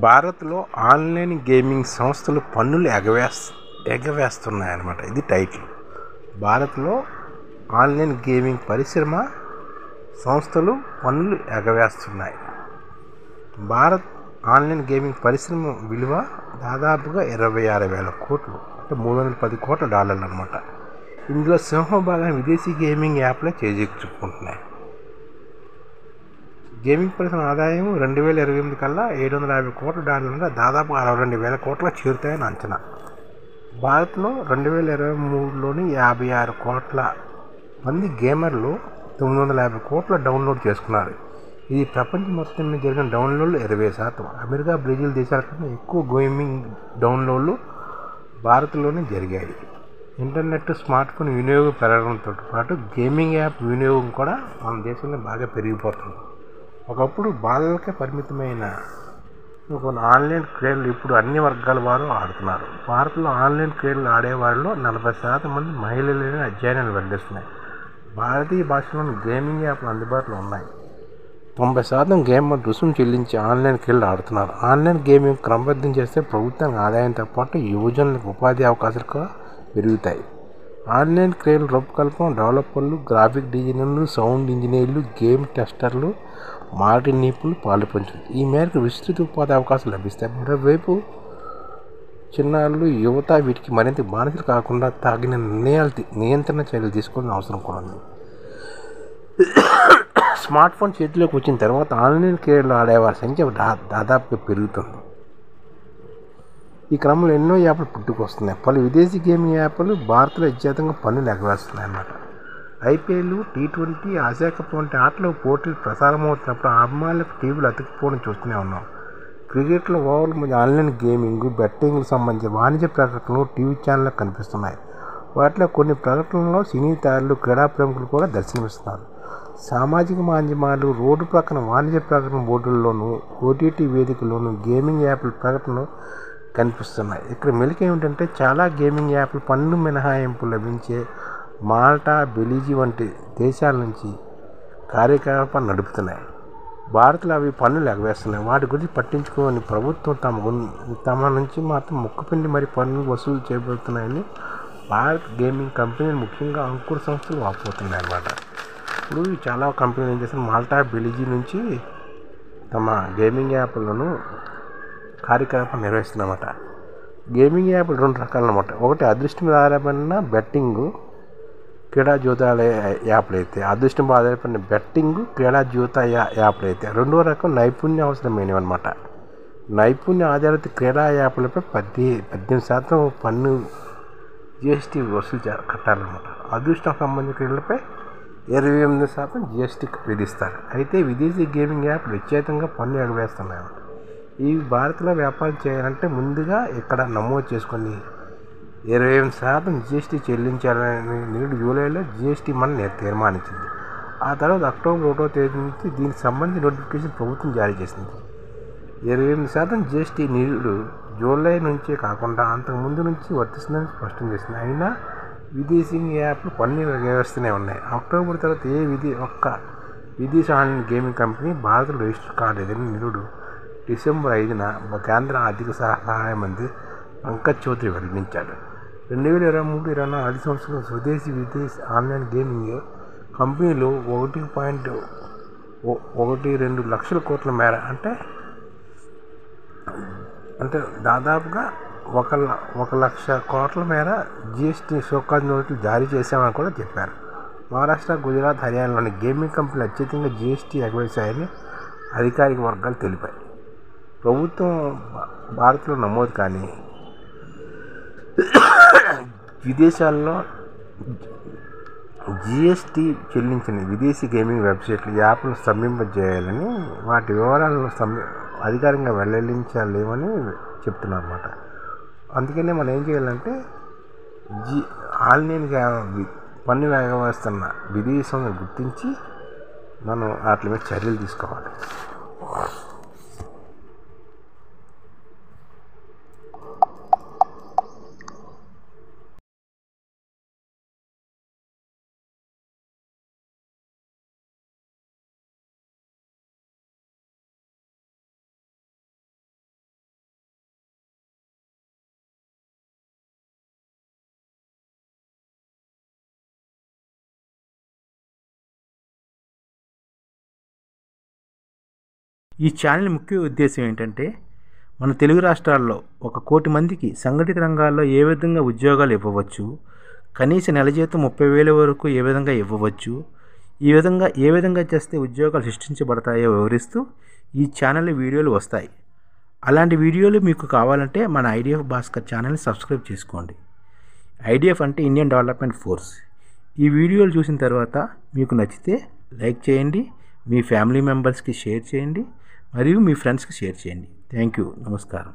భారత్లో online gaming సంస్థలు పన్నులు ఎగవేస్తున్నాయన్నమాట. ఇది టైటిల్. భారత్లో ఆన్లైన్ గేమింగ్ పరిశ్రమ సంస్థలు పన్నులు ఎగవేస్తున్నాయి. భారత్ ఆన్లైన్ గేమింగ్ పరిశ్రమ విలువ దాదాపుగా 26,000 కోట్లు, అంటే $310 కోట్ల అన్నమాట. ఇందులో సింహభాగాన్ని విదేశీ గేమింగ్ యాప్లే చేజిక్కుంటున్నాయి. గేమింగ్ పరిశ్రమ ఆదాయం 2028 కల్లా $750 కోట్ల, దాదాపు 62,000 కోట్లకు చేరుతాయని అంచనా. భారత్లో 2023లోని 56 కోట్ల మంది గేమర్లు 950 కోట్ల డౌన్లోడ్ చేసుకున్నారు. ఇది ప్రపంచం మొత్తం మీద జరిగిన డౌన్లోడ్లు 20%. అమెరికా, బ్రెజిల్ దేశాల కన్నా ఎక్కువ గేమింగ్ డౌన్లోడ్లు భారత్లోనే జరిగాయి. ఇంటర్నెట్, స్మార్ట్ ఫోన్ వినియోగం పెరగడంతో పాటు గేమింగ్ యాప్ వినియోగం కూడా మన దేశంలో బాగా పెరిగిపోతుంది. ఒకప్పుడు బాలలకే పరిమితమైన కొన్ని ఆన్లైన్ క్రీడలు ఇప్పుడు అన్ని వర్గాల వారు ఆడుతున్నారు. భారత్లో ఆన్లైన్ క్రీడలు ఆడేవారిలో 40% మంది మహిళలని అధ్యయనాలు వెల్లడిస్తున్నాయి. భారతీయ భాషలోని గేమింగ్ యాప్లు అందుబాటులో ఉన్నాయి. 90% గేమర్లు రుసుము చెల్లించి ఆన్లైన్ క్రీడలు ఆడుతున్నారు. ఆన్లైన్ గేమింగ్ క్రమబద్ధం చేస్తే ప్రభుత్వానికి ఆదాయంతో పాటు యువజనులకు ఉపాధి అవకాశాలు కూడా పెరుగుతాయి. ఆన్లైన్ క్రీడల రూపకల్పన డెవలపర్లు, గ్రాఫిక్ డిజైనర్లు, సౌండ్ ఇంజనీర్లు, గేమ్ టెస్టర్లు, మార్కెటింగ్ నిపుణులు పాలుపంచుతుంది. ఈ మేరకు విస్తృత ఉపాధి అవకాశాలు లభిస్తాయి. మరోవైపు చిన్నారులు, యువత వీటికి మరింత బానిసలు కాకుండా తగిన నియంత్రణ చర్యలు తీసుకోవాల్సిన అవసరం కూడా ఉంది. స్మార్ట్ ఫోన్ చేతిలోకి వచ్చిన తర్వాత ఆన్లైన్ క్రీడలు ఆడేవారి సంఖ్య దాదాపుగా పెరుగుతుంది. ఈ క్రమంలో ఎన్నో యాప్లు పుట్టుకొస్తున్నాయి. పలు విదేశీ గేమింగ్ యాప్లు భారత్లో విజేతంగా పన్నులు ఎగవేస్తున్నాయి అన్నమాట. ఐపీఎల్, T20, ఆసియా కప్ వంటి ఆటలు పోటీలు ప్రసారమవుతున్నప్పుడు అభిమానులకు టీవీలు అతుక్కుపోవడం చూస్తూనే ఉన్నాం. క్రికెట్లో ఓవర్ల మధ్య ఆన్లైన్ గేమింగ్, బెట్టింగ్లకు సంబంధించిన వాణిజ్య ప్రకటనలు టీవీ ఛానళ్ళకు కనిపిస్తున్నాయి. వాటిలో కొన్ని ప్రకటనల్లో సినీ తారలు, క్రీడా ప్రముఖులు కూడా దర్శనమిస్తున్నారు. సామాజిక మాధ్యమాలు, రోడ్డు ప్రక్కన వాణిజ్య ప్రకటన బోర్డుల్లోనూ, ఓటీటీ వేదికల్లోనూ గేమింగ్ యాప్ల ప్రకటనలు కనిపిస్తున్నాయి. ఇక్కడ మెలిక ఏమిటంటే చాలా గేమింగ్ యాప్లు పన్ను మినహాయింపు లభించే మాల్టా, బెలిజీ వంటి దేశాల నుంచి కార్యకలాపాలు నడుపుతున్నాయి. భారత్లో అవి పన్నులు ఎగవేస్తున్నాయి. వాటి గురించి పట్టించుకోని ప్రభుత్వం తమ నుంచి మాత్రం ముక్కుపిండి మరి పన్నులు వసూలు చేయబోతున్నాయని భారత్ గేమింగ్ కంపెనీలు, ముఖ్యంగా అంకుర సంస్థలు వాపోతున్నాయి అన్నమాట. ఇప్పుడు చాలా కంపెనీలు ఏం చేస్తారు, మాల్టా, బెలిజీ నుంచి తమ గేమింగ్ యాప్లను కార్యకలాపాలు నిర్వహిస్తున్నమాట. గేమింగ్ యాప్లు 2 రకాలు అన్నమాట. ఒకటి అదృష్టం ఆధారపడిన బెట్టింగ్, క్రీడా జ్యోతాల యాప్లు అయితే, అదృష్టం ఆధారపడిన బెట్టింగ్, క్రీడా జ్యోత యాప్లు అయితే. రెండో రకం నైపుణ్యం అవసరమైనవి అన్నమాట. నైపుణ్య ఆధారిత క్రీడా యాప్లపై 18% పన్ను GST వసూలు కట్టాలన్నమాట. అదృష్టం సంబంధించిన క్రీడలపై 28% GST విధిస్తారు. అయితే విదేశీ గేమింగ్ యాప్లు విచ్ఛేదంగా పన్ను ఎగవేస్తున్నాయి. ఇవి భారత్లో వ్యాపారం చేయాలంటే ముందుగా ఇక్కడ నమోదు చేసుకొని 28% GST చెల్లించాలని నేడు జూలైలో GST మండలి తీర్మానించింది. ఆ తర్వాత అక్టోబర్ 1వ తేదీ నుంచి దీనికి సంబంధించి నోటిఫికేషన్ ప్రభుత్వం జారీ చేసింది. 28% GST నేడు జూలై నుంచే కాకుండా అంతకుముందు నుంచి వర్తిస్తుందని స్పష్టం చేసింది. అయినా విదేశీ యాప్లు పన్ను ఎగవేస్తూనే ఉన్నాయి. అక్టోబర్ తర్వాత ఒక్క విదేశీ ఆన్లైన్ గేమింగ్ కంపెనీ భారత్లో రిజిస్టర్ కాలేదని నేడు డిసెంబర్ 5న కేంద్ర ఆర్థిక సహాయ మంత్రి పంకజ్ చౌదరి వెల్లడించాడు. 2023-24 ఆర్థిక సంవత్సరంలో స్వదేశీ, విదేశీ ఆన్లైన్ గేమింగ్ కంపెనీలు 1.12 లక్షల కోట్ల మేర, అంటే దాదాపుగా 1,00,000 కోట్ల మేర GST షోకాజ్ నోటీసులు జారీ చేశామని కూడా చెప్పారు. మహారాష్ట్ర, గుజరాత్, హర్యానాలోని గేమింగ్ కంపెనీలు అత్యధికంగా GST ఎగవేశాయని అధికారిక వర్గాలు తెలిపాయి. ప్రభుత్వం భారత్లో నమోదు కానీ విదేశాల్లో GST చెల్లించిన విదేశీ గేమింగ్ వెబ్సైట్లు, యాప్లను స్తంభింపజేయాలని, వాటి వివరాలను అధికారికంగా వెల్లడించలేమని చెప్తున్నారు అన్నమాట. అందుకనే మనం ఏం చేయాలంటే ఆన్లైన్ పన్ను ఎగవేస్తున్న విదేశాలను గుర్తించి మనం వాటి మీద చర్యలు తీసుకోవాలి. ఈ ఛానల్ ముఖ్య ఉద్దేశం ఏంటంటే మన తెలుగు రాష్ట్రాల్లో 1 కోటి మందికి సంఘటిత రంగాల్లో ఏ విధంగా ఉద్యోగాలు ఇవ్వవచ్చు, కనీస నెల జీతం 30,000 వరకు ఏ విధంగా ఇవ్వవచ్చు, ఏ విధంగా చేస్తే ఉద్యోగాలు సృష్టించబడతాయో వివరిస్తూ ఈ ఛానల్ వీడియోలు వస్తాయి. అలాంటి వీడియోలు మీకు కావాలంటే మన ఐడిఎఫ్ భాస్కర్ ఛానల్ని సబ్స్క్రైబ్ చేసుకోండి. ఐడిఎఫ్ అంటే ఇండియన్ డెవలప్మెంట్ ఫోర్స్. ఈ వీడియోలు చూసిన తర్వాత మీకు నచ్చితే లైక్ చేయండి, మీ ఫ్యామిలీ మెంబర్స్కి షేర్ చేయండి మరియు మీ ఫ్రెండ్స్కి షేర్ చేయండి. Thank you. నమస్కారం.